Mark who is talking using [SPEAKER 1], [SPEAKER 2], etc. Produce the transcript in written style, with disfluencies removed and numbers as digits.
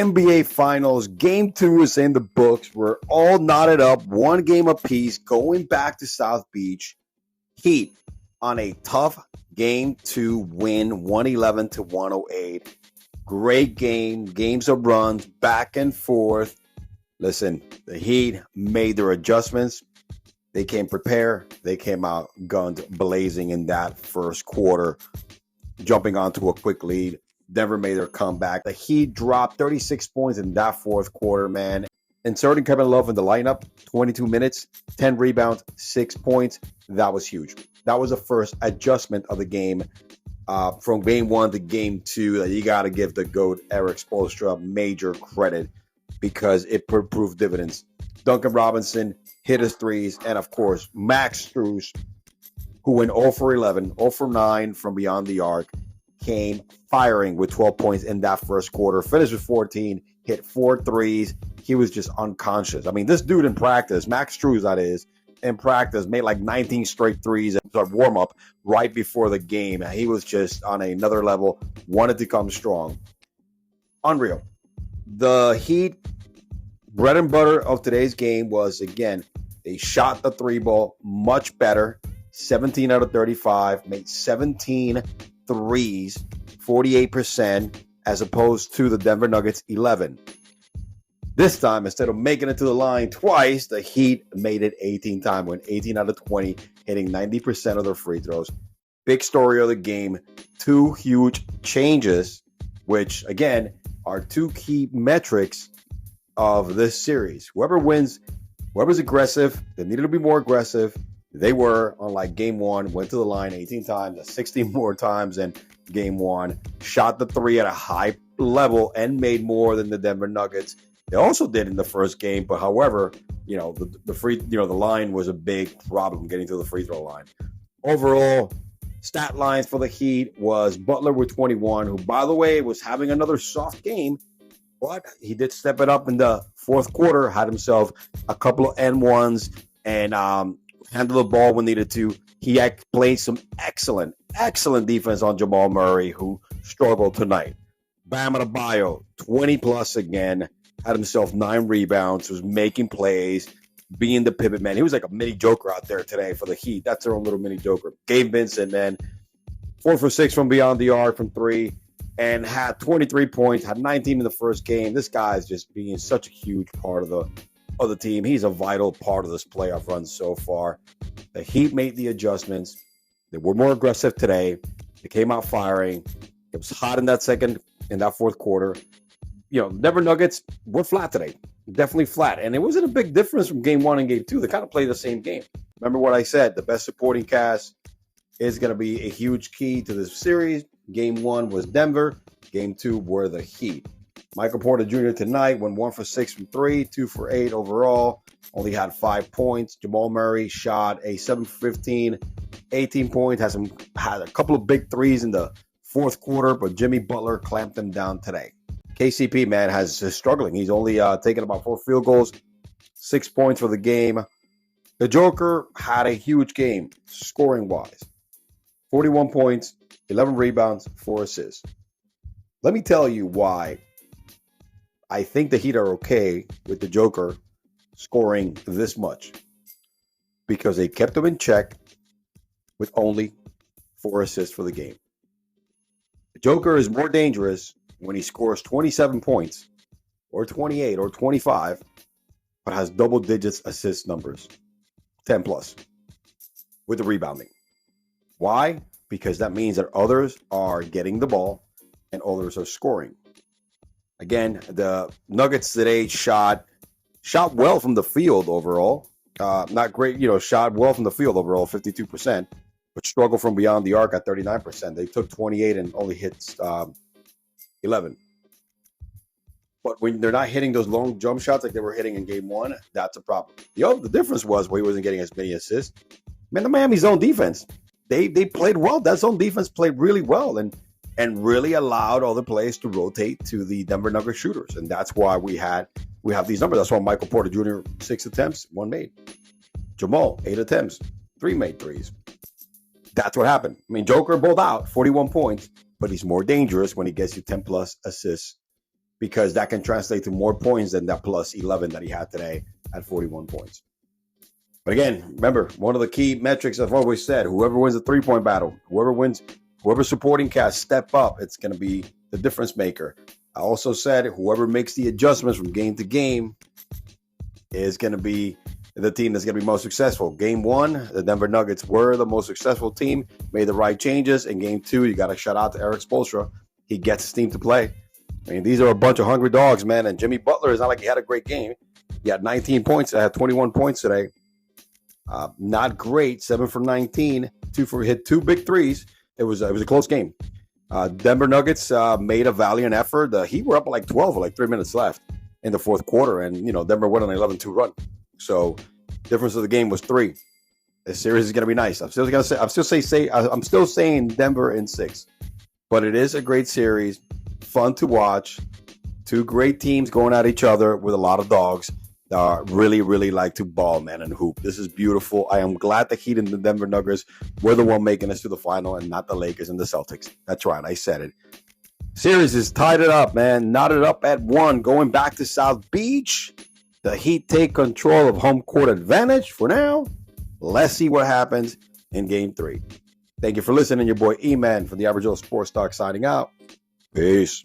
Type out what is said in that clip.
[SPEAKER 1] NBA Finals. Game 2 is in the books. We're all knotted up, one game apiece, going back to South Beach. Heat on a tough game to win, 111 to 108. Great game, games of runs, back and forth. Listen, the Heat made their adjustments. They came prepared. They came out guns blazing in that first quarter, jumping onto a quick lead. Denver made their comeback. The Heat dropped 36 points in that fourth quarter, man. Inserting Kevin Love in the lineup, 22 minutes, 10 rebounds, 6 points. That was huge. That was the first adjustment of the game from game 1 to game 2 that you got to give the GOAT, Erick Spoelstra, major credit because it proved dividends. Duncan Robinson hit his threes, and of course, Max Strus, who went 0 for 11, 0 for 9 from beyond the arc, came firing with 12 points in that first quarter, finished with 14, hit 4 threes. He was just unconscious. I mean, this dude in practice, Max Strus that is, in practice, made like 19 straight threes and started warm-up right before the game. He was just on another level, wanted to come strong. Unreal. The Heat, bread and butter of today's game was, again, they shot the three ball much better, 17 out of 35, made 17 threes, 48%, as opposed to the Denver Nuggets 11. This time, instead of making it to the line twice, the Heat made it 18 times, went 18 out of 20, hitting 90% of their free throws. Big story of the game, 2 huge changes, which, again, are 2 key metrics of this series. Whoever wins, whoever's aggressive, they needed to be more aggressive. They were, unlike game 1, went to the line 18 times, 16 more times than game 1, shot the three at a high level and made more than the Denver Nuggets. They also did in the first game, but however, the line was a big problem getting to the free throw line. Overall, stat lines for the Heat was Butler with 21, who, by the way, was having another soft game, but he did step it up in the fourth quarter, had himself a couple of N1s, and handled the ball when needed to. He had played some excellent defense on Jamal Murray, who struggled tonight. Bam Adebayo, 20-plus again, had himself 9 rebounds, was making plays, being the pivot man. He was like a mini Joker out there today for the Heat. That's their own little mini Joker. Gabe Vincent, man, 4 for 6 from beyond the arc from 3, and had 23 points, had 19 in the first game. This guy is just being such a huge part of the team. He's a vital part of this playoff run so far. The Heat made the adjustments. They were more aggressive today. They came out firing. It was hot in that fourth quarter. Denver Nuggets were flat today. Definitely flat. And it wasn't a big difference from game 1 and game 2. They kind of played the same game. Remember what I said. The best supporting cast is going to be a huge key to this series. Game 1 was Denver. Game 2 were the Heat. Michael Porter Jr. tonight went 1 for 6 from 3, 2 for 8 overall. Only had 5 points. Jamal Murray shot a 7 for 15, 18 points. Had a couple of big threes in the fourth quarter, but Jimmy Butler clamped them down today. KCP, man, is struggling. He's only taken about 4 field goals, 6 points for the game. The Joker had a huge game, scoring-wise. 41 points, 11 rebounds, 4 assists. Let me tell you why I think the Heat are okay with the Joker scoring this much. Because they kept him in check with only 4 assists for the game. The Joker is more dangerous when he scores 27 points or 28 or 25, but has double digits assist numbers, 10 plus, with the rebounding. Why? Because that means that others are getting the ball and others are scoring. Again, the Nuggets today shot well from the field overall. Not great, shot well from the field overall, 52%, but struggled from beyond the arc at 39%. They took 28 and only hit 11. But when they're not hitting those long jump shots like they were hitting in game 1, that's a problem. The difference was he wasn't getting as many assists. Man, the Miami zone defense, they played well. That zone defense played really well and really allowed all the players to rotate to the Denver Nuggets shooters. And that's why we have these numbers. That's why Michael Porter Jr., 6 attempts, 1 made. Jamal, 8 attempts, 3 made threes. That's what happened. I mean, Joker bowled out 41 points, but he's more dangerous when he gets you 10-plus assists because that can translate to more points than that plus 11 that he had today at 41 points. But again, remember, one of the key metrics I've always said, whoever wins the three-point battle, whoever supporting cast step up, it's going to be the difference maker. I also said whoever makes the adjustments from game to game is going to be the team that's going to be most successful. Game 1, the Denver Nuggets were the most successful team, made the right changes. In Game 2, you got to shout out to Erick Spoelstra. He gets his team to play. I mean, these are a bunch of hungry dogs, man. And Jimmy Butler, is not like he had a great game. He had 19 points. I had 21 points today. Not great. 7 for 19. Hit 2 big threes. It was a close game. Denver Nuggets made a valiant effort. The Heat were up like 12 with like 3 minutes left in the fourth quarter, and Denver went on an 11-2 run. So difference of the game was 3. This series is going to be nice. I'm still saying Denver in 6, but it is a great series, fun to watch. 2 great teams going at each other with a lot of dogs that really, really like to ball, man, and hoop. This is beautiful. I am glad the Heat and the Denver Nuggets were the one making us to the final and not the Lakers and the Celtics. That's right. I said it. Series is tied it up, man. Knotted up at 1. Going back to South Beach. The Heat take control of home court advantage for now. Let's see what happens in Game 3. Thank you for listening. Your boy E-Man from the Average Joe Sports Talk signing out. Peace.